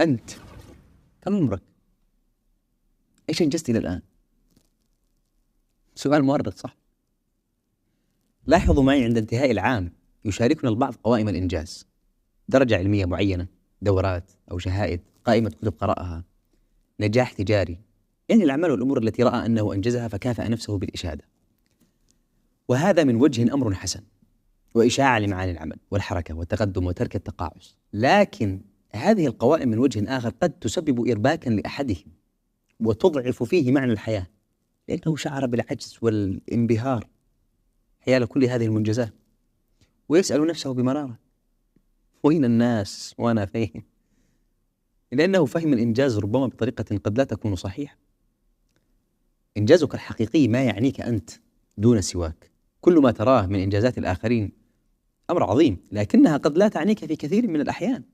أنت كم عمرك؟ إيش أنجزت إلى الآن؟ سؤال مورط صح؟ لاحظوا معي عند انتهاء العام يشاركنا البعض قوائم الإنجاز، درجة علمية معينة، دورات أو شهائد، قائمة كتب قرأها، نجاح تجاري، يعني الأعمال والأمور التي رأى أنه أنجزها فكافأ نفسه بالإشادة. وهذا من وجه أمر حسن وإشاعة لمعاني العمل والحركة والتقدم وترك التقاعس، لكن هذه القوائم من وجه آخر قد تسبب إرباكا لأحدهم وتضعف فيه معنى الحياة، لأنه شعر بالعجز والانبهار حيال كل هذه المنجزات، ويسأل نفسه بمرارة: وين الناس وأنا فين؟ لأنه فهم الإنجاز ربما بطريقة قد لا تكون صحيحة. إنجازك الحقيقي ما يعنيك أنت دون سواك. كل ما تراه من إنجازات الآخرين أمر عظيم، لكنها قد لا تعنيك في كثير من الأحيان.